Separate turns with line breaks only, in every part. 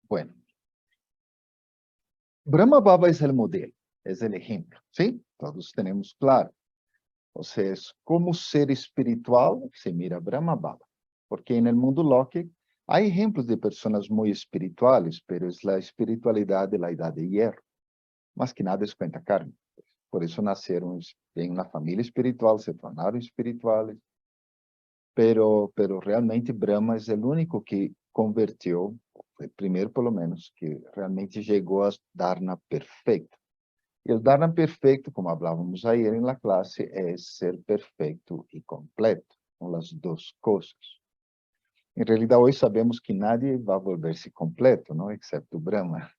Bueno, Brahma Baba es el modelo, es el ejemplo, ¿sí? Todos tenemos claro. O sea, es como ser espiritual se mira Brahma Baba. Porque en el mundo Loki hay ejemplos de personas muy espirituales, pero es la espiritualidad de la edad de hierro. Más que nada es cuenta carne. Por eso nacieron en una familia espiritual, se tornaron espirituales. Pero realmente Brahma es el único que convirtió, el primero por lo menos, que realmente llegó a Dharna perfecto. Y el Dharma perfecto, como hablábamos ayer en la clase, es ser perfecto y completo, con las dos cosas. En realidad hoy sabemos que nadie va a volverse completo, ¿no? Excepto Brahma.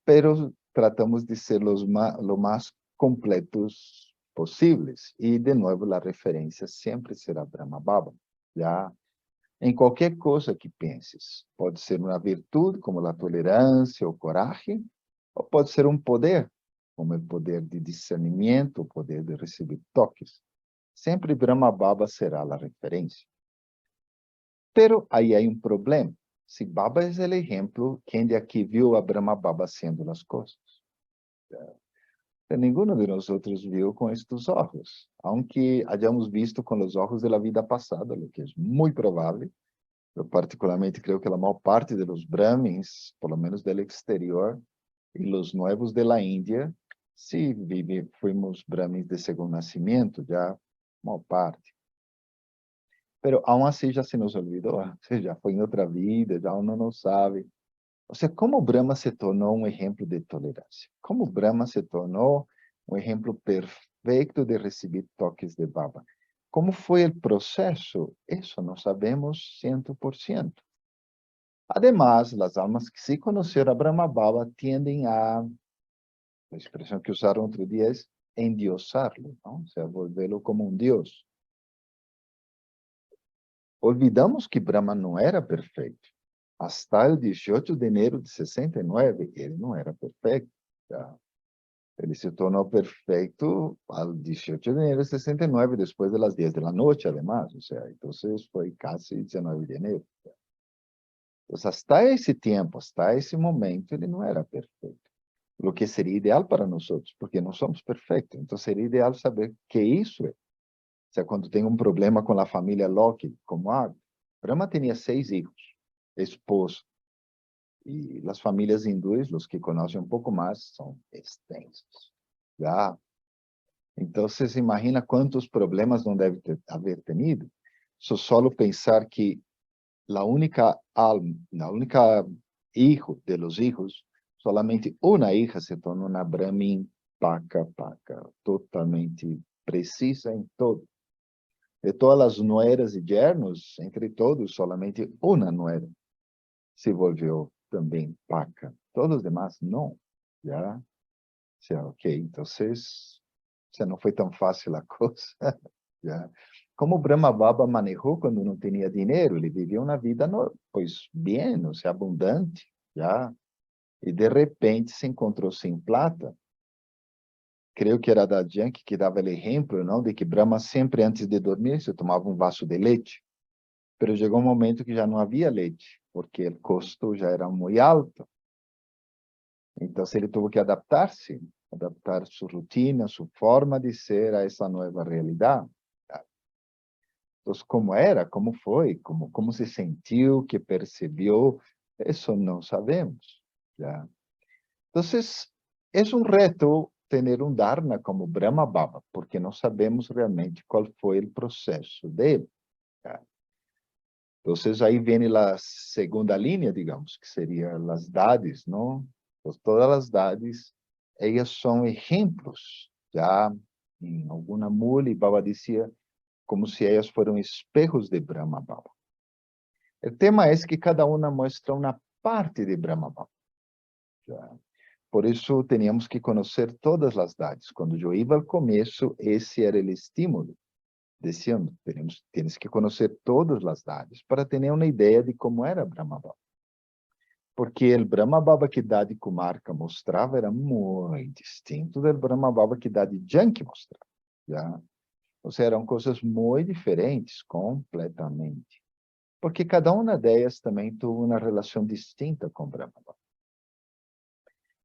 Pero tratamos de ser lo más completos posibles. Y de nuevo la referencia siempre será Brahma Baba. Ya en qualquer coisa que penses. Pode ser uma virtude, como a tolerância ou coragem, ou pode ser um poder, como o poder de discernimento, o poder de receber toques. Sempre Brahma Baba será a referência. Pero aí há um problema. Se Baba é o exemplo, quem de aqui viu a Brahma Baba sendo as coisas? Ninguno de nós outros viu com estes olhos, aunque hayamos visto com os olhos da vida passada, o que é muito provável. Eu particularmente creio que a maior parte dos Brahmins, por lo menos do exterior, e os novos de la Índia, se fuimos Brahmins de segundo nascimento, já, maior parte. Pero aún assim já se nos olvidou, já foi em outra vida, já uno não sabe. Ou seja, como Brahma se tornou um exemplo de tolerância? Como Brahma se tornou um exemplo perfeito de receber toques de Baba? Como foi o processo? Isso não sabemos 100%. Además, as almas que se conheceram a Brahma Baba tendem a expressão que usaram outro dia é endiosarlo, não? Ou seja, volvê-lo como um Deus. Olvidamos que Brahma não era perfeito. Hasta o 18 de janeiro de 69, ele não era perfeito. Já. Ele se tornou perfeito ao 18 de janeiro de 69, depois das 10 da noite, además. Ou seja, então foi quase 19 de janeiro. Então, hasta esse tempo, hasta esse momento, ele não era perfeito. O que seria ideal para nós, porque não somos perfeitos. Então, seria ideal saber que isso é. Ou seja, quando tem um problema com a família Loki, como Brahma tinha 6 filhos, esposa. E as famílias hindúes, os que conhecem um pouco mais, são extensas. Já. Então, você se imagina quantos problemas não deve haver tenido? Só pensar que a única alma, a única hijo de los hijos, solamente uma hija se tornou uma Brahmin paca, totalmente precisa em todo. De todas as nueras e yernos, entre todos, solamente uma nuera se volvió também paca. Todos os demás, não. Já? O sea, ok, então, não foi tão fácil a coisa. Já? Como Brahma Baba manejou quando não tinha dinheiro, ele vivia uma vida, pois, bem, ou seja, abundante, já. E de repente se encontrou sem plata. Creio que era da Janki que dava o exemplo, não, de que Brahma sempre antes de dormir se tomava um vaso de leite. Pero chegou um momento que já não havia leite, porque o custo já era muito alto. Então, ele teve que adaptar-se, adaptar sua rotina, sua forma de ser a essa nova realidade. Então, como era, como foi, como se sentiu, que percebeu, isso não sabemos. Já. Então, é um reto ter um Dharma como Brahma Baba, porque não sabemos realmente qual foi o processo dele. Já. Então, aí vem a segunda linha, digamos, que seria as dades, não? Então, todas as dades, elas são exemplos, já em alguma mula, Baba dizia, como se elas foram espelhos de Brahma Baba. O tema é que cada uma mostra uma parte de Brahma Baba. Já. Por isso, teníamos que conhecer todas as dades. Quando eu ia ao começo, esse era o estímulo. Dizendo, temos que conhecer todas as dades para ter uma ideia de como era Brahma Baba. Porque o Brahma Baba que Dadi Kumarka mostrava era muito distinto do Brahma Baba que Dadi Janki mostrava. Já? Ou seja, eram coisas muito diferentes, completamente. porque cada uma delas também teve uma relação distinta com Brahma.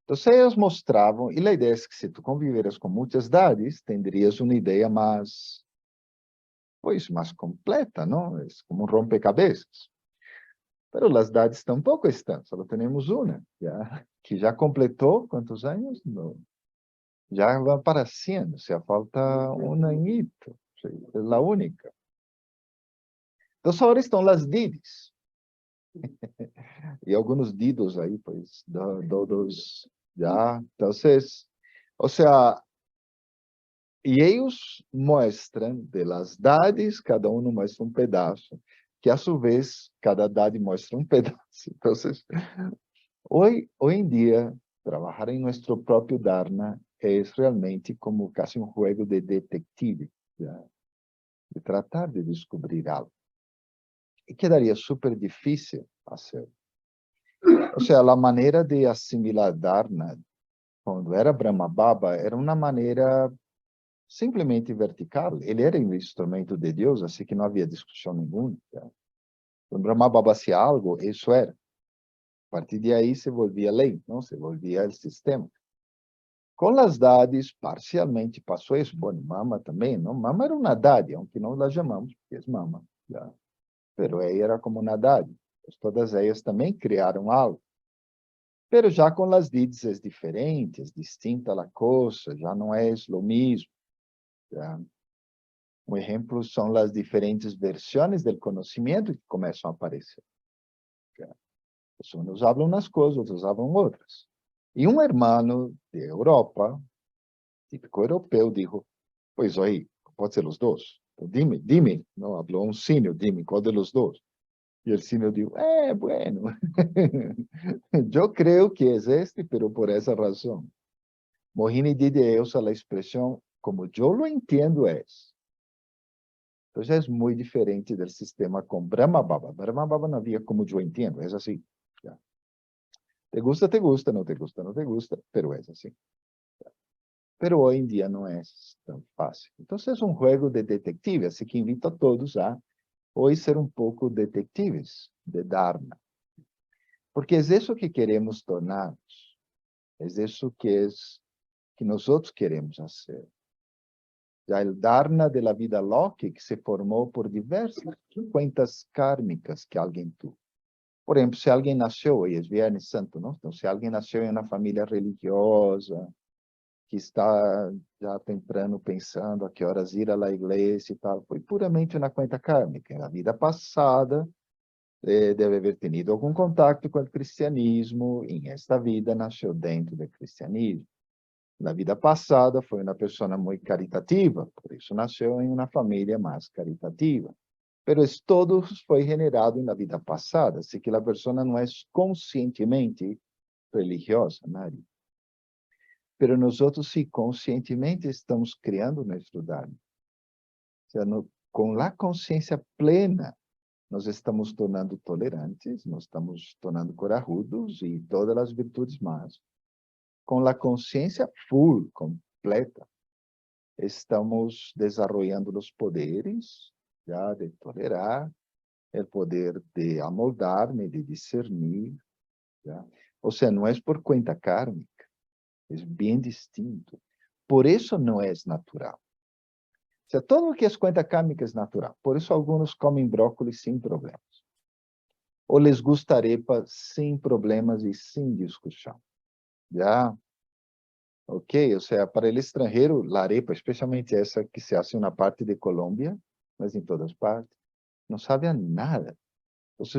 Então, eles mostravam, e a ideia é que se tu conviveras com muitas deidades, tendrías uma ideia mais, pois, mais completa, não? É como um rompecabezas. Mas as deidades tampouco estão, só temos uma, que já completou quantos anos? Não. Já vai para 100, o sea, falta um añito, é a única. Então, agora estão as didis. E alguns didos aí, pois, dos, já. Então, ou seja, e eles mostram de las dades, cada um mostra um pedaço, que a sua vez, cada dade mostra um pedaço. Então, hoje em dia, trabalhar em nosso próprio Dharma é realmente como quase um jogo de detetive, já, de tratar de descobrir algo. E quedaria super difícil fazer. Ou seja, a maneira de assimilar Dharma, quando era Brahma Baba, era uma maneira simplesmente vertical. Ele era um instrumento de Deus, assim que não havia discussão nenhuma. Quando Brahma Baba hacía algo, isso era. A partir de aí se volvia lei, não? Se volvia o sistema. Com as dades, parcialmente passou isso. Bom, Mama também, não? Mama era uma dade, aunque não la chamamos, porque é Mama. Já. Pero ela era como uma dade. Todas elas também criaram algo. Pero já com as dides é diferente, é distinta a coisa, já não é o mesmo. Já. Um exemplo são as diferentes versões do conhecimento que começam a aparecer. Já. Os uns falam umas coisas, outros falam outras. E um irmão de Europa, típico europeu, disse, pois aí, pode ser os dois. Dime, não, falou um sínio, dime, qual de los dois? E o sínio disse, bueno, eu creio que é este, pero por essa razão. Mohini Didi usa a expressão, como eu lo entendo, é. Então, já é muito diferente do sistema com Brahma Baba. Brahma Baba não havia como eu entendo, é assim. Já. Te gusta, não te gusta, não te gusta, pero é assim. Pero hoje em dia não é tão fácil. Então, é um jogo de detetive, assim que invito a todos a hoje ser um pouco detetives de Dharma. Porque é isso que queremos tornar-nos. É isso que nós outros queremos fazer. Já o Dharma da vida Loki, que se formou por diversas contas kármicas que alguém teve. Por exemplo, se alguém nasceu, e é Viernes Santo, não? Então, se alguém nasceu em uma família religiosa, que está já temprano pensando a que horas ir à igreja e tal, foi puramente uma conta kármica. Na vida passada, deve haver tenido algum contato com o cristianismo, e em esta vida nasceu dentro do cristianismo. Na vida passada foi uma pessoa muito caritativa, por isso nasceu em uma família mais caritativa. Mas todo foi generado na vida passada, assim que a pessoa não é conscientemente religiosa, Mari. Pero nós outros, sim, conscientemente estamos criando nosso Dharma. Ou seja, com a consciência plena, nós estamos tornando tolerantes, nós estamos tornando corajudos e todas as virtudes mais. Com a consciência full, completa, estamos desenvolvendo os poderes já de tolerar, o poder de amoldar-me, de discernir. Já. Ou seja, não é por conta kármica, é bem distinto. Por isso não é natural. Ou seja, todo o que é conta kármica é natural. Por isso alguns comem brócolis sem problemas. Ou les gusta arepa sem problemas e sem discussão. Já? Ok? Ou seja, para o estrangeiro, a arepa, especialmente essa que se hace na parte de Colômbia, mas em todas partes, não sabe a nada. Então,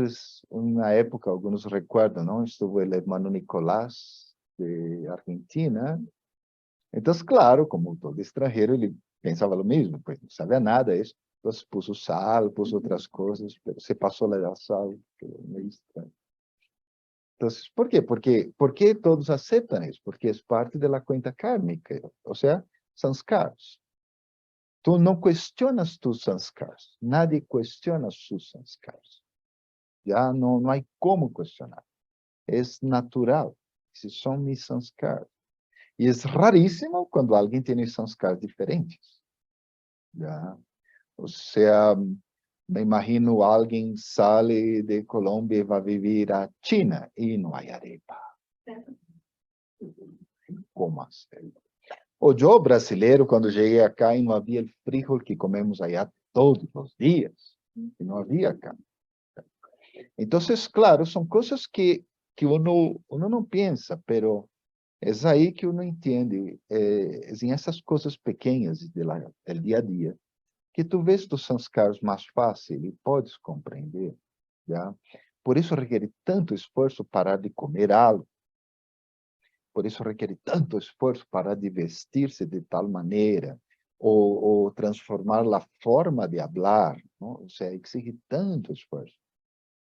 na época, alguns recordam, não? Estuvo o hermano Nicolás, de Argentina. Então, claro, como todo estrangeiro, ele pensava o mesmo, pois não sabia nada isso. Então, puso sal, puso outras coisas, se passou lá a sal, que é meio estranho. Então, por quê? Porque todos aceitam isso? Porque é parte da conta kármica, ou seja, sanskaras. Tu não questionas tus sanskaras, nadie questiona sus sanskaras. Já não há como questionar. É natural. Esses são mis sanskaras. E é raríssimo quando alguém tem sanskaras diferentes. Já? Ou seja, Me imagino alguém sale de Colômbia e vai viver a China e não há arepa. Como assim? O eu, brasileiro, quando cheguei acá, não havia o frijol que comemos allá todos os dias. E não havia acá. Então, claro, são coisas que uno não pensa, pero é aí que uno entende, em essas coisas pequenas do dia a dia, que tu vês dos sanskaras mais fácil e podes compreender. Já? Por isso requer tanto esforço parar de comer algo. Por isso requer tanto esforço parar de vestir-se de tal maneira, ou transformar a forma de falar. Não? Ou seja, exige tanto esforço.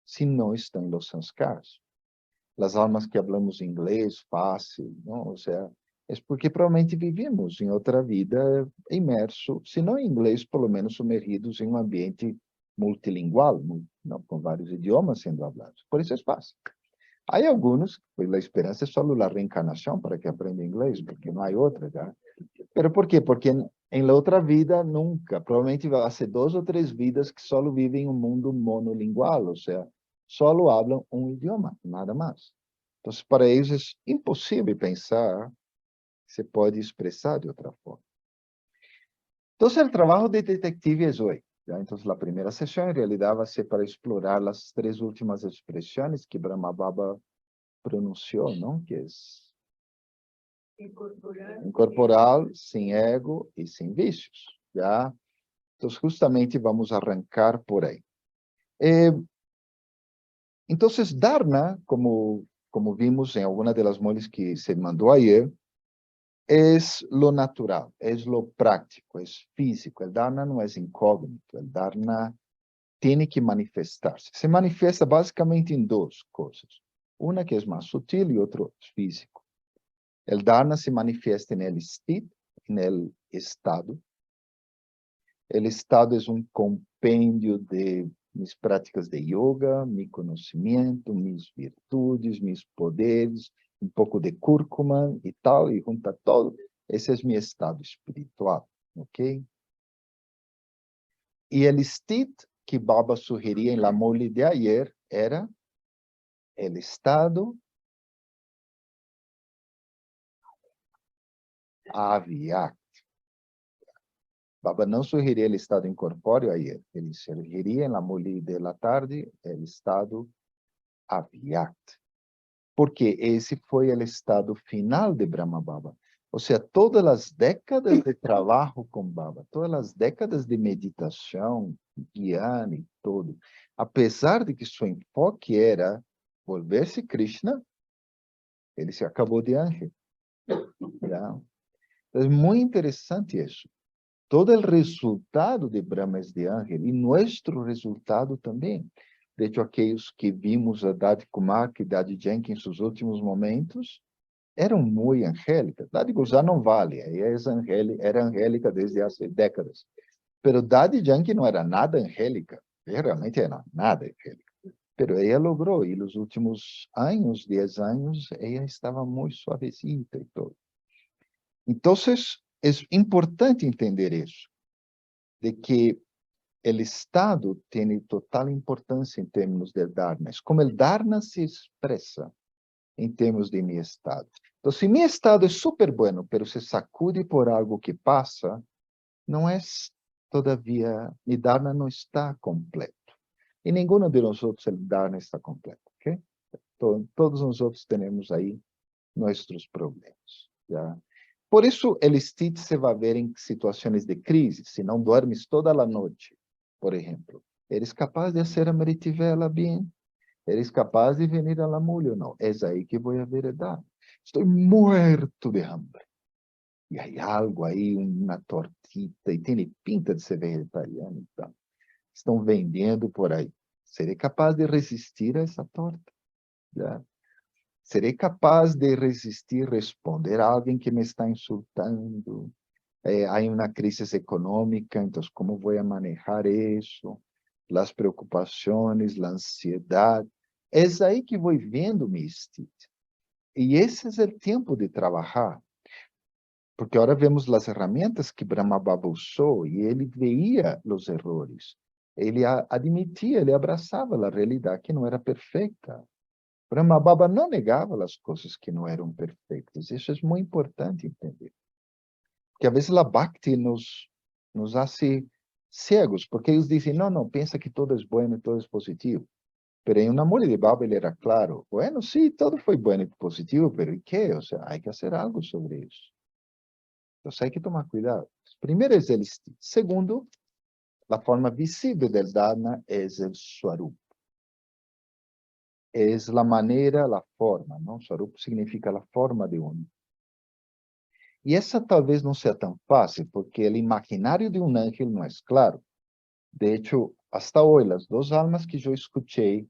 Se não estão nos sanskaras. As almas que falamos inglês fácil, não? Ou seja, é porque provavelmente vivemos em outra vida imerso, se não em inglês, pelo menos submergidos em um ambiente multilingual, não, com vários idiomas sendo falados. Por isso é fácil. Há alguns, a esperança é só a reencarnação para que aprenda inglês, porque não há outra, tá? Pero por quê? Porque em la outra vida nunca, provavelmente vai ser 2 ou 3 vidas que só vivem em um mundo monolingual, ou seja, só falam um idioma, nada mais. Então, para eles é impossível pensar que se pode expressar de outra forma. Então, o trabalho de detective é hoje. Então, a primeira sessão, em realidade, vai ser para explorar as 3 últimas expressões que Brahma Baba pronunciou, não? Que é incorporal, sem ego e sem vícios. Já? Então, justamente vamos arrancar por aí. Então, Dharna, como vimos em alguma das moles que se mandou ayer, é lo natural, é lo prático, é físico. O Dharna não é incógnito, o Dharna tem que manifestar-se. Se manifesta basicamente em 2 coisas. Uma que é mais sutil e outra físico. O Dharna se manifesta no sthit, no estado. O estado é um compêndio de mis práticas de yoga, meu conhecimento, minhas virtudes, meus poderes, um pouco de cúrcuma e tal, e junta todo. Esse é meu estado espiritual, ok? E o sthit que Baba sugeria em la mole de ayer era o estado avyakt. Baba não sugeria o estado incorpóreo ayer, ele sugeria em la mole de la tarde o estado avyakt. Porque esse foi o estado final de Brahma Baba. Ou seja, todas as décadas de trabalho com Baba, todas as décadas de meditação, guiana e tudo, apesar de que seu enfoque era volver-se Krishna, ele se acabou de ángel. Então, é muito interessante isso. Todo o resultado de Brahma é de ángel, e nosso resultado também. De hecho, aqueles que vimos a Dadi Kumar, que Dadi Jenkins, nos últimos momentos, eram muito angélicas. Dadi Guzar não vale, era angélica desde há décadas. Pero Dadi Jenkins não era nada angélica, realmente era nada angélica. Pero ela logrou, e nos últimos anos, 10 anos, ela estava muito suavecita e tudo. Então, é importante entender isso, de que o estado tem total importância em termos de Dharma. Como o Dharma se expressa em termos de meu estado. Então, se meu estado é super bueno, pero se sacude por algo que passa, não é, todavia, mi Dharma não está completo. E nenhum de nós outros, o Dharma está completo, ok? Todos nós outros temos aí nossos problemas, já? Por isso, o sthit se vai ver em situações de crise. Se não dormes toda a noite, por exemplo, eres capaz de fazer a meritivela bem? Eres capaz de venir a la mule ou não? É aí que vou ver a dar. Estou muerto de hambre. E há algo aí, uma tortita, e tem pinta de ser vegetariano. Então, estão vendendo por aí. Serei capaz de resistir a essa torta? Já? Serei capaz de resistir, responder a alguém que me está insultando? Há uma crise econômica, então como vou manejar isso? As preocupações, a ansiedade. É aí que vou vendo meu sthit. E esse é o tempo de trabalhar. Porque agora vemos as ferramentas que Brahma Baba usou e ele veia os erros. ele admitia, ele abraçava a realidade que não era perfeita. Brahma Baba não negava as coisas que não eram perfeitas. Isso é muito importante entender. Porque às vezes a Bhakti nos hace cegos, porque eles dizem, não, pensa que todo é bueno e todo é positivo. Pero em Namoro de Baba ele era claro, bueno, sí, todo foi bueno e positivo, pero ¿y qué? O sea, hay que hacer algo sobre isso. Então, hay que tomar cuidado. Primeiro é el estilo. Segundo, a forma visível del dharma é o swarup. É a maneira, a forma, não? Swarup significa a forma de um. E essa talvez não seja tão fácil, porque o imaginário de um ángel não é claro. De hecho, hasta hoje, as duas almas que eu escutei,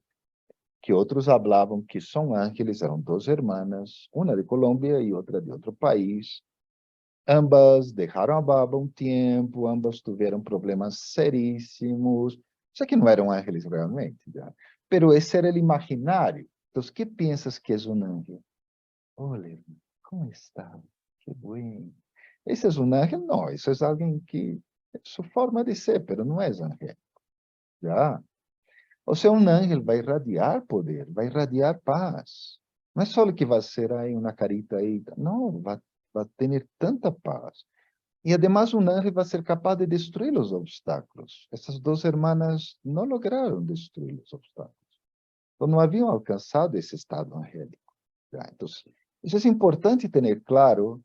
que outros falavam que são ángeles, eram duas irmãs, uma de Colômbia e outra de outro país. Ambas deixaram a Baba um tempo, ambas tiveram problemas seríssimos. Só que não eram ángeles realmente, já. Pero esse era o imaginário. Então, que pensas que é um ángel? Olha, como está? Que bueno. Esse é um ángel? Não, isso é alguém que é sua forma de ser, pero não é ángel. Já. O sea, um ángel vai irradiar poder, vai irradiar paz. Não é só que vai ser aí uma carita aí, não, vai ter tanta paz. E, además, um ángel vai ser capaz de destruir os obstáculos. Essas duas irmãs não lograram destruir os obstáculos. Então, não haviam alcançado esse estado angélico. Então, isso é importante ter claro,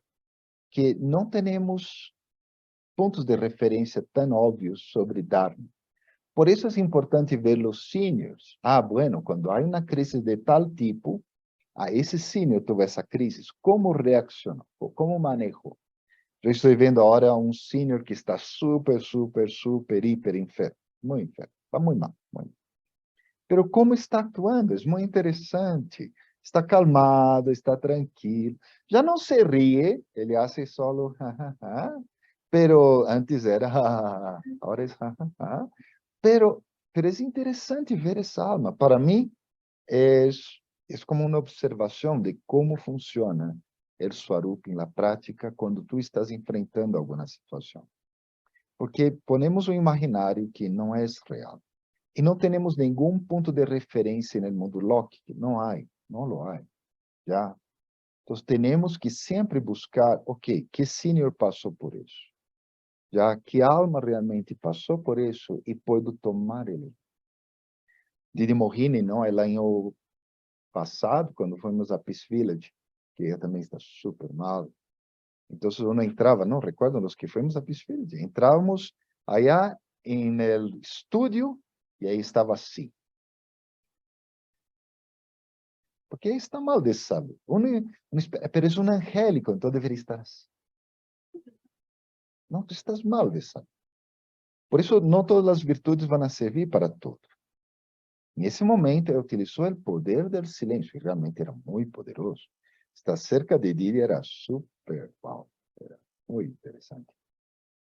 que não temos pontos de referência tão óbvios sobre Dharma. Por isso é importante ver os seniors. Bueno, quando há uma crise de tal tipo, esse senior teve essa crise, como reaccionou, como manejou? Eu estou vendo agora um senior que está super, hiper enfermo, muito enfermo, está muito mal, muito mal. Pero como está atuando? É muito interessante. Está calmado, está tranquilo. Já não se ríe, ele hace solo, pero antes era, agora é, pero é interessante ver essa alma. Para mim, é como uma observação de como funciona o Swarup na prática quando tu estás enfrentando alguma situação. Porque ponemos um imaginário que não é real. E não temos nenhum ponto de referência no mundo lógico. Não há, não lo há. Já? Então, temos que sempre buscar, ok, que senior passou por isso? Já que alma realmente passou por isso e pode tomar ele. Didi Mohini, não, ela ano passado, quando fomos a Peace Village, que ela também está super mal. Então, eu não entrava, não recordo os que fomos a Peace Village. Entrávamos allá em el estúdio e aí estava assim. Porque está mal de saúde. Pero é um angélico, então deveria estar assim. Não, tu estás mal de saúde. Por isso, não todas as virtudes vão servir para tudo. Nesse momento, ele utilizou o poder do silêncio, e realmente era muito poderoso. Estar cerca de Didi era super, wow, era muito interessante.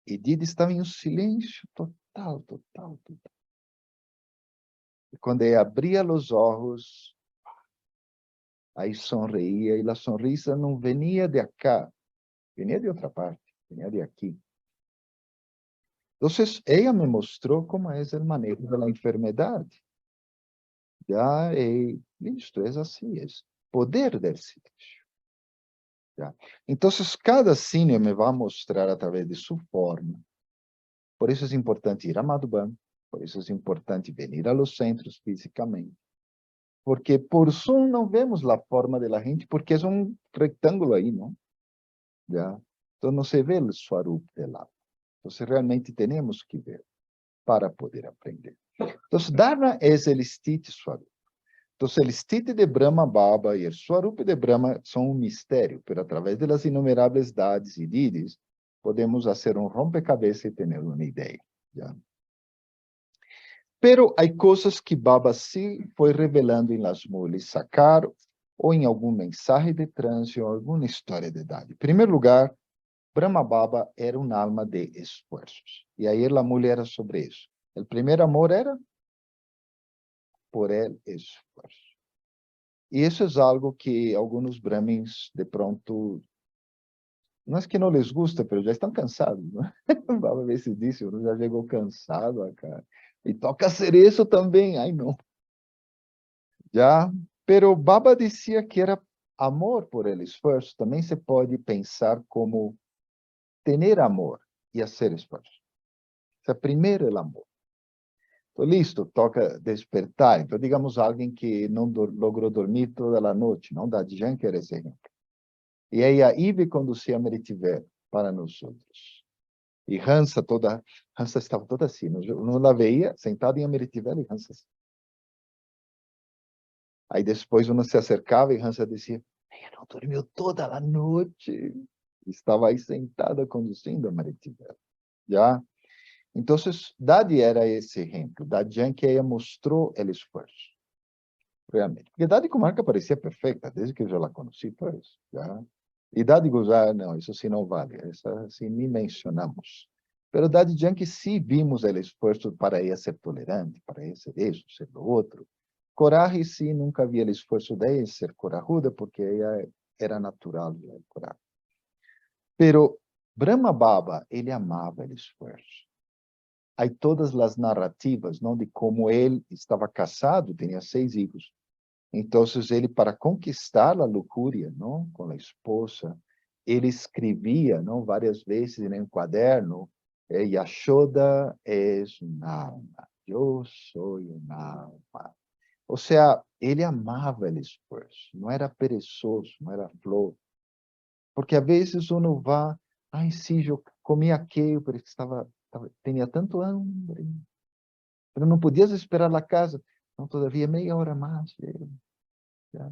E Didi estava em um silêncio total. E quando ele abria os olhos, aí sorria, e a sonrisa não venia de cá, venia de outra parte, venia de aqui. Então, ela me mostrou como é o manejo da enfermidade. Já é listo, é assim, é poder do silêncio. Já. Então, cada cine me vai mostrar através de sua forma. Por isso é importante ir a Madhuban, por isso é importante vir a los centros fisicamente. Porque por Zoom não vemos a forma da gente, porque é um retângulo aí, não? Já. Então, não se vê o Swarup de lá. Então, realmente temos que ver para poder aprender. Então, Dharma é o Stiti Swarup. Então, o Stiti de Brahma Baba e o Swarup de Brahma são um mistério, mas através das inumeráveis dades e didis, podemos fazer um rompecabezas e ter uma ideia. Já? Pero há coisas que Baba sim foi revelando em Las Mulis Sakar, ou em algum mensagem de trânsito, ou alguma história de idade. Em primeiro lugar, Brahma Baba era uma alma de esforços. E aí a mulher era sobre isso. O primeiro amor era por el esforço. E isso é algo que alguns brahmins, de pronto, não é que não les gusta, mas já estão cansados. Né? Baba a vezes disse, já chegou cansado, cara. Y toca hacer eso también. Ay, no. Ya. Pero Baba decía que era amor por el esfuerzo. También se puede pensar como tener amor y hacer esfuerzo. O sea, primero el amor. Então, listo, toca despertar. Então, digamos, alguém que não logrou dormir toda a noite, não dá de Jean, que era esse exemplo. E aí a Ive conduzia a Meritiver para nós outros. E Hansa estava toda assim, não la veia, sentada em Ameritivel e Hansa assim. Aí depois uno se acercava e Hansa dizia, ela não dormiu toda a noite. Estava aí sentada conduzindo a Ameritivel. Já? Então, Dadi era esse exemplo. Dadi que ela mostrou o esforço. Realmente. Porque Dadi Comarca parecia perfeita, desde que eu já a conheci, pues. Já? E Dadi Gozar, não, isso sim não vale. Essa sim nem mencionamos. Pero Dadi Yankee sim vimos o esforço para ela ser tolerante, para ela ser isso, ser lo outro. Coragem, sim, nunca havia o esforço de ela ser corajuda, porque ela era natural de coragem. Pero Brahma Baba, ele amava o esforço. Há todas as narrativas, não, de como ele estava casado, tinha 6 filhos. Então, ele, para conquistar a luxúria, não, com a esposa, ele escrevia, não, várias vezes em um quaderno, Yashoda é uma alma, eu sou uma alma. Ou seja, ele amava o esforço, não era perezoso, não era flor. Porque às vezes uno vai, ai, sim, eu comi aquilo, porque tinha tanto hambre, mas não podias esperar na casa, não, todavia meia hora mais. Já.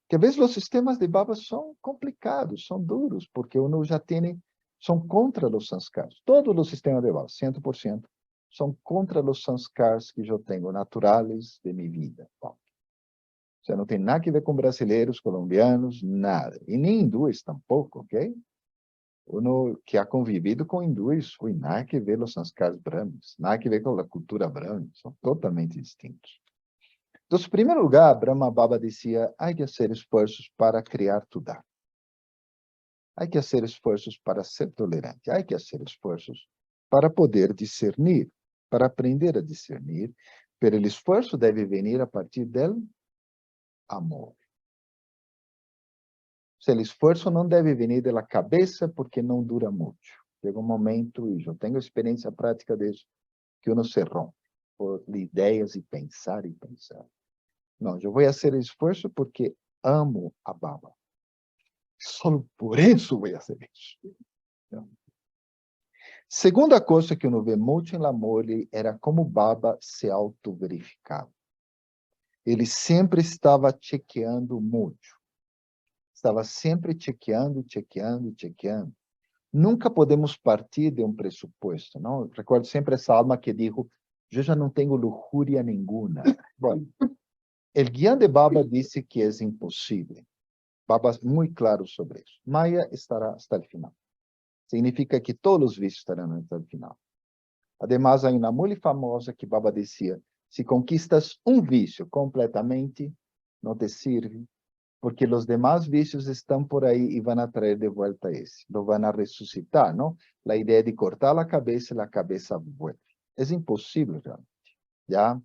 Que às vezes os sistemas de Baba são complicados, são duros, porque uno já tem, são contra os sanskars. Todos os sistemas de Baba, 100%, são contra os sanskars que eu tenho, naturais de minha vida. Bom, o sea, não tem nada a ver com brasileiros, colombianos, nada. E nem hindus tampouco, ok? Uno que ha convivido com hindus, nada a ver os sanskars brahmanes, nada a ver com a cultura brahmana, são totalmente distintos. Então, em primeiro lugar, Brahma Baba dizia, há que fazer esforços para criar Tudar. Há que fazer esforços para ser tolerante. Há que fazer esforços para poder discernir, para aprender a discernir, mas o esforço deve vir a partir do amor. O esforço não deve vir da cabeça, porque não dura muito. Chega um momento, e eu tenho experiência prática disso, que uno se rompe por ideias e pensar e pensar. Não, eu vou fazer esforço porque amo a Baba. Só por isso vou fazer isso. Não. Segunda coisa que uno vê muito em Lamole era como Baba se auto-verificava. Ele sempre estava chequeando muito. Estava sempre chequeando, chequeando, chequeando. Nunca podemos partir de um pressuposto, não? Recordo sempre essa alma que disse, eu já não tenho luxúria nenhuma. Bom, o guia de Baba disse que é impossível. Baba é muito claro sobre isso. Maya estará até o final. Significa que todos os vícios estarão até o final. Además, há uma muito famosa que Baba dizia, se conquistas um vício completamente, não te serve, porque os demais vícios estão por aí e vão trazer de volta esse. Lo vão ressuscitar, não? A ideia de cortar a cabeça vuelve. É impossível, realmente. Já?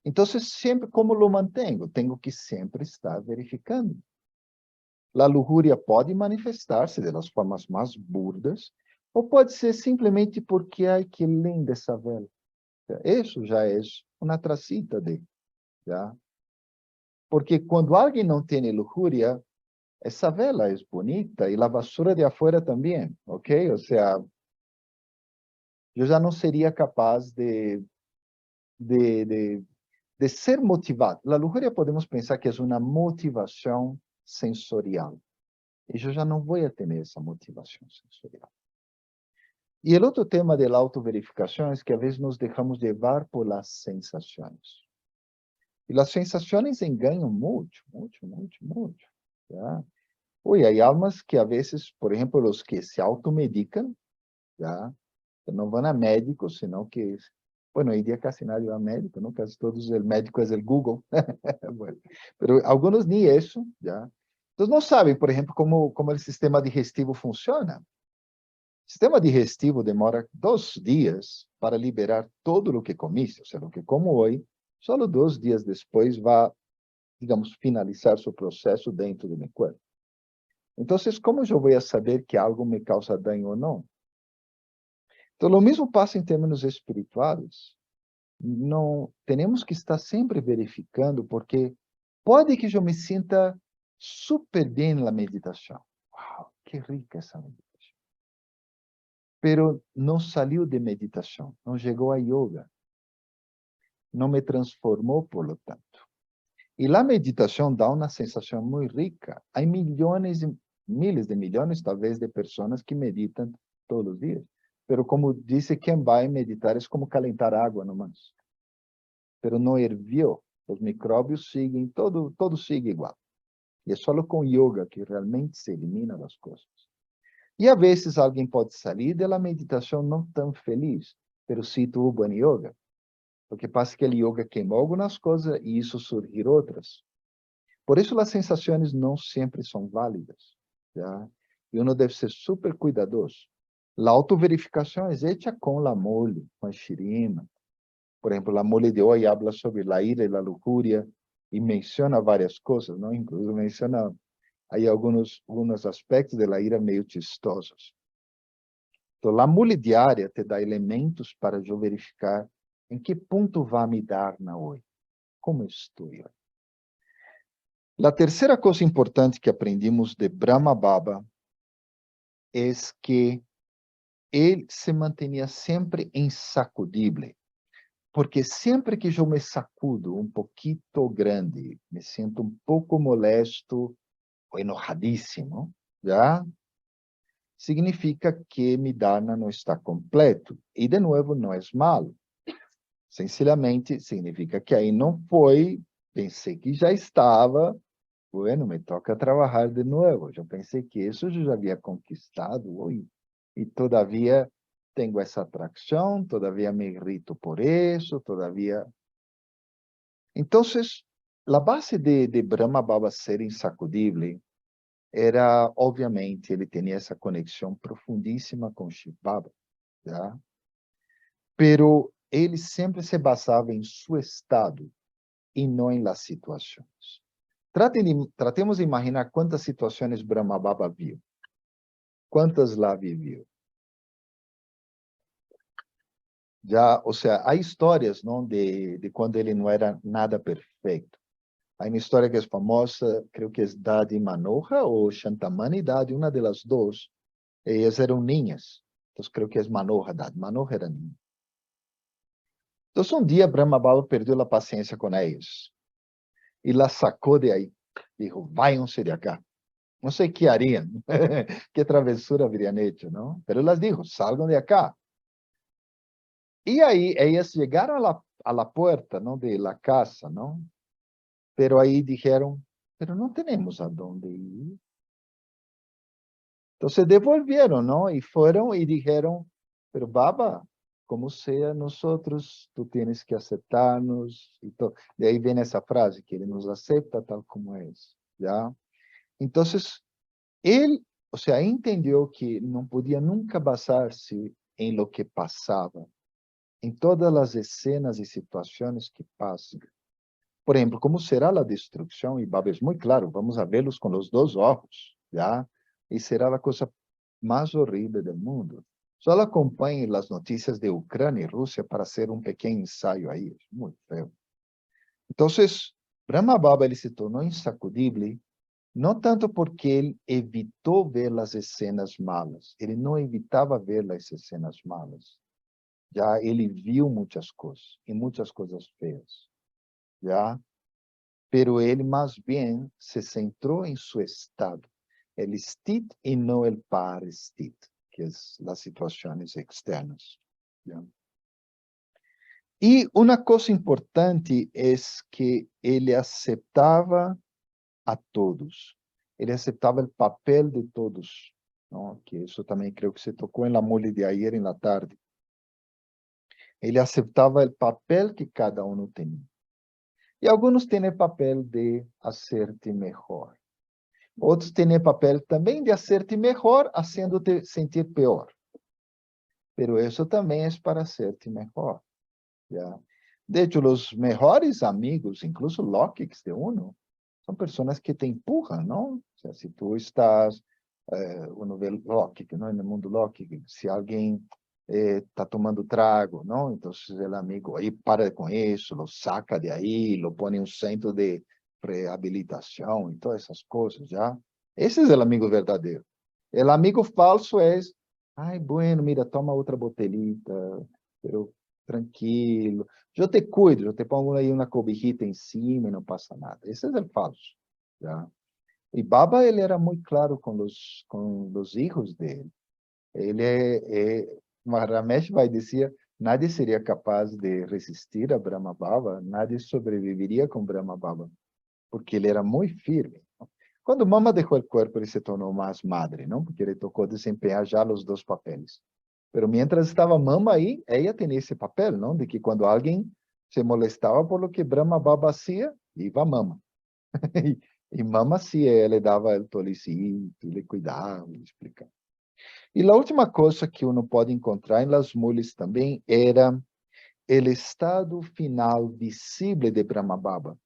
Então, sempre, como lo mantenho? Tenho que sempre estar verificando. A luxúria pode manifestar-se das formas mais burdas, ou pode ser simplesmente porque, ai, que linda essa vela. Isso já é uma tracita de, já? Porque quando alguém não tem luxúria, essa vela é bonita e a vassoura de afuera também, ok? Ou seja, eu já não seria capaz de ser motivado. A luxúria podemos pensar que é uma motivação sensorial. E eu já não vou ter essa motivação sensorial. E o outro tema da autoverificação é que às vezes nos deixamos levar por las sensações. E as sensações enganam muito, muito, muito, muito. Já? Ui, há almas que às vezes, por exemplo, os que se automedicam, já, não vão a médico, senão que, bueno, hoje em dia quase nadie vai a médico, não? Quase todos, o médico é o Google. Bueno, pero alguns nem isso, já. Então, não sabem, por exemplo, como o sistema digestivo funciona. sistema digestivo demora 2 dias para liberar todo o que comiste, ou seja, o que como hoje, só 2 dias depois vai, digamos, finalizar seu processo dentro do meu corpo. Então, como eu vou saber que algo me causa dano ou não? Então, o mesmo passa em termos espirituais. Não, temos que estar sempre verificando, porque pode que eu me sinta super bem na meditação. Uau, que rica essa meditação. Pero não saiu de meditação, não chegou a yoga. Não me transformou, por lo tanto. E a meditação dá uma sensação muito rica. Há milhões, miles de milhões, talvez, de pessoas que meditam todos os dias. Pero como disse, quem vai meditar é como calentar água nomás. Pero não herviu. Os micróbios seguem, todo sigue igual. E é só com yoga que realmente se elimina as coisas. E às vezes alguém pode sair da meditação não tão feliz, pero sim tuvo bom yoga. Porque passa que o yoga queimou algumas coisas e isso surgir outras. Por isso as sensações não sempre são válidas. Já? E uno deve ser super cuidadoso. A autoverificação é feita com a mole, com a shirima. Por exemplo, a mole de hoje habla sobre a ira e a lujuria e menciona várias coisas, não? Inclusive menciona aí alguns aspectos da ira meio chistosos. Então, a mole diária te dá elementos para eu verificar em que ponto vai me dar na hoje. Como estou hoje? A terceira coisa importante que aprendimos de Brahma Baba é que ele se mantinha sempre insacudível. Porque sempre que eu me sacudo um pouquinho grande, me sinto um pouco molesto ou enojadíssimo, já significa que mi dharma não está completo. E, de novo, não é malo. Sencillamente, significa que aí não foi, pensei que já estava, bueno, me toca trabalhar de novo. Eu pensei que isso eu já havia conquistado hoje. E, todavia, tenho essa atração, todavia me irrito por isso, todavia... Então, a base de Brahma Baba ser insacudível era, obviamente, ele tinha essa conexão profundíssima com Shiva Baba, já? Pero ele sempre se basava em seu estado e não em las situações. Tratemos de imaginar quantas situações Brahma Baba viu. Quantas lá viveu? Já, ou seja, há histórias, não, de quando ele não era nada perfeito. Há uma história que é famosa, creio que é Dadi Manoha ou Shantamani Dadi, uma das duas. Elas eram ninhas. Então, creio que é Manoha Dadi. Manoha era ninha. Então, um dia, Brahma Baba perdeu a paciência com elas. E la sacou de aí. Dijo, váyanse de acá. Não sei o que hariam. Que travessura habrían hecho, não? Pero elas dijo, salgam de acá. E aí, elas chegaram a la puerta, não, de la casa, não? Pero aí dijeron, pero não temos a dónde ir. Então, se devolvieron, não? E foram e dijeron, pero Baba, como sea nosotros, tú tienes que aceptarnos. E de aí vem essa frase, que ele nos aceita tal como é. Já? Então, ele, ou seja, entendeu que não podia nunca basar-se em lo que passava, em todas as cenas e situações que passam. Por exemplo, como será a destruição? E Baba é muito claro, vamos a vê-los com os 2 olhos, já? E será a coisa mais horrível do mundo. Só acompanhe as notícias de Ucrânia e Rússia para ser um pequeno ensaio aí, muito feio. Então, Brahma Baba ele se tornou insacudível, não tanto porque ele evitou ver as cenas malas, ele não evitava ver as cenas malas. Já ele viu muitas coisas, e muitas coisas feias. Já? Pero ele mais bem se centrou em seu estado, el stit e não el parestit, que é as situações externas. Já? E uma coisa importante é que ele aceitava a todos. Ele aceitava o papel de todos, não? Que isso também creio que se tocou na mole de ayer na tarde. Ele aceitava o papel que cada um tinha. E alguns têm o papel de hacerte melhor. Outros têm o papel também de hacerte melhor, fazendo-te sentir pior. pero isso também é para hacerte mejor. ¿Ya? De hecho, os melhores amigos, incluso lógicos de uno, são pessoas que te empurram, não? Se tu estás, uno vê lógico, não? No mundo lógico, se alguém está tomando trago, não? Então, o amigo aí para com isso, lo saca de aí, lo põe em um centro de reabilitação, e todas essas coisas, já? Esse é o amigo verdadeiro. O amigo falso é, ai, bueno, mira, toma outra botelita, pero tranquilo, eu te cuido, eu te pongo aí uma cobijita em cima e não passa nada. Esse é o falso. Já? E Baba, ele era muito claro com os filhos dele. Ramesh vai dizer, nadie seria capaz de resistir a Brahma Baba, nadie sobreviveria com Brahma Baba, porque ele era muito firme. Quando Mama deixou o corpo, ele se tornou mais madre, não? Porque ele tocou desempenhar já os dois papéis. Pero mientras estava Mama aí, ela tinha esse papel, não? De que quando alguém se molestava por lo que Brahma Baba hacía, iba Mama. e Mama sim, ela dava o tolicito, ele cuidava, ele explicava. E a última coisa que uno pode encontrar em las mules também era o estado final visível de Brahma Baba.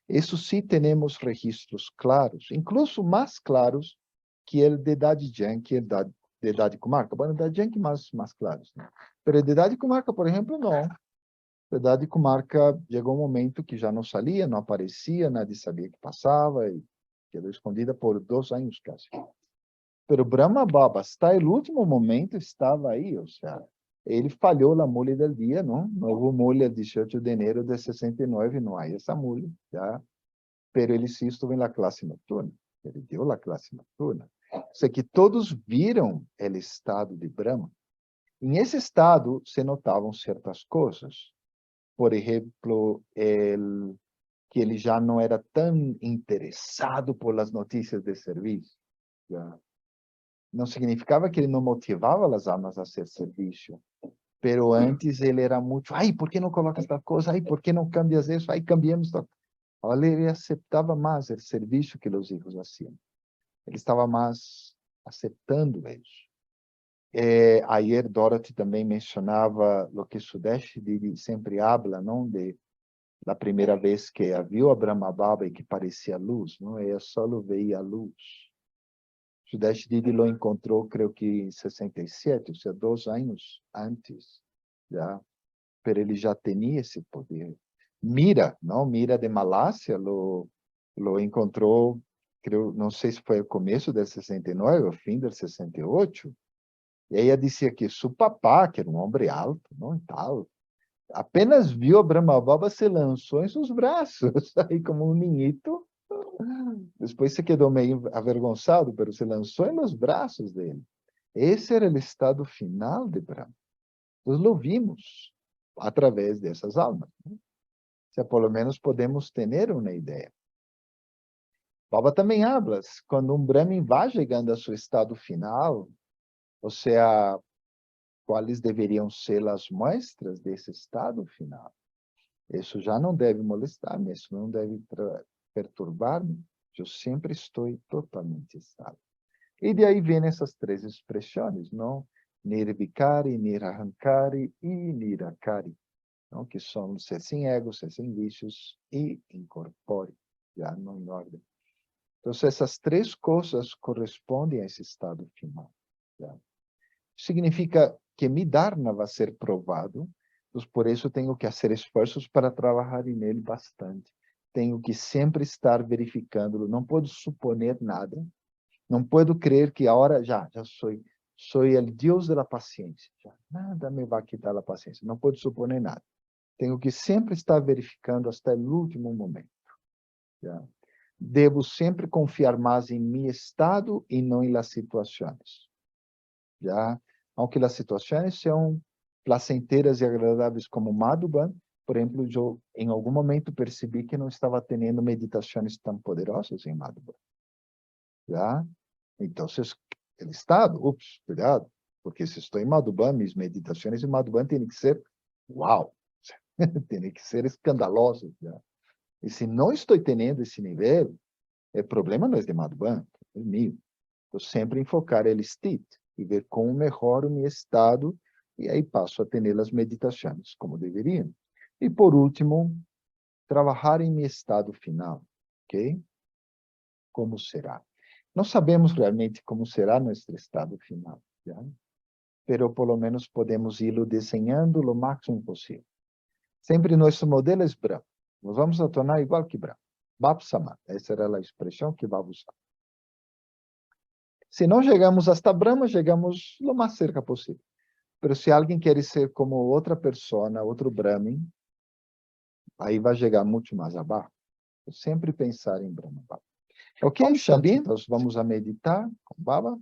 Isso sim temos registros claros, incluso mais claros que o de Daddy Yankee, de Daddy Kumarka. Bueno, Daddy Yankee mais claros, né? Pero de Daddy Kumarka, por exemplo, não. De Daddy Kumarka chegou um momento que já não saía, não aparecia, nadie sabia o que passava e quedou escondida por 2 anos quase. Pero Brahma Baba, hasta o último momento, estava aí, ou seja, ele falhou na mule del dia, não? Não houve mule el 18 de enero de 69, não há essa mule, já. Pero ele sim esteve na classe noturna, ele deu a classe noturna. Ou seja, que todos viram o estado de Brahma. Em esse estado se notavam certas coisas. Por exemplo, que ele já não era tão interessado por as notícias de serviço. Já. Não significava que ele não motivava as almas a ser serviço, pero antes ele era muito, ai, por que não colocas tal coisa? Ai, por que não cambias isso? Ai, cambiamos tal. Olha, ele aceitava mais o serviço que os filhos faziam. Ele estava mais aceitando isso. Ayer Dorothy também mencionava o que Sudesh sempre habla, não, de da primeira vez que viu a Brahma Baba e que parecia luz, não? Ela só veia a luz. Sudesh Didi lo encontrou, creio que em 67, ou seja, 2 anos antes, já. Pero ele já tinha esse poder. Mira, não? Mira de Malásia lo encontrou, creio, não sei se foi o começo de 69 ou fim de 68. E aí ela dizia que seu papá, que era um homem alto, não, e tal, apenas viu a Brahma Baba, se lançou em seus braços, aí como um ninhito. Depois se quedou meio avergonçado, mas se lançou nos braços dele. Esse era o estado final de Brahma. Nós lo vimos através dessas almas. Né? Se pelo menos podemos ter uma ideia. Baba também habla, quando um Brahmin vai chegando a seu estado final, ou seja, quais deveriam ser as mostras desse estado final. Isso já não deve molestar-me, isso não deve perturbar-me. Eu sempre estou totalmente estável. E de aí vêm essas 3 expressões, não? Nirvikari, Nirahankari e Nirakari, não? Que são ser sem ego, ser sem vícios e incorpore, já não em ordem. Então, essas 3 coisas correspondem a esse estado final. Já. Significa que mi Dharma vai ser provado, então por isso tenho que fazer esforços para trabalhar nele bastante. Tenho que sempre estar verificando-lo, não posso suponer nada, não posso crer que agora já sou o Deus da paciência, já nada me vai quitar a paciência, não posso suponer nada. Tenho que sempre estar verificando até o último momento. Já. Devo sempre confiar mais em meu estado e não em las situações. Já, aunque as situações sejam placenteras e agradáveis como Madhuban, por exemplo, eu em algum momento percebi que não estava tendo meditações tão poderosas em Madhuban. Já? Então, o estado, cuidado, porque se estou em Madhuban, minhas meditações em Madhuban têm que ser uau, têm que ser escandalosas. Já? E se não estou tendo esse nível, o problema não é de Madhuban, é meu. Então, sempre enfocar o state e ver como melhoro o meu estado E aí passo a ter as meditações como deveriam. E por último, trabalhar em meu estado final, ok? Como será? Não sabemos realmente como será nosso estado final, já? Pero pelo menos podemos ir desenhando o máximo possível. Sempre nosso modelo é Brahma. Nós vamos a tornar igual que Brahma. Bhava-Samadhi, essa era a expressão que Baba usava. Se não chegamos hasta Brahma, chegamos o mais cerca possível. Mas se alguém quer ser como outra pessoa, outro Brahmin, aí vai chegar muito mais abaixo. Eu sempre pensar em Brahma. Baba. Ok,
Om
está bem?
Shanti.
Então vamos a meditar com Baba.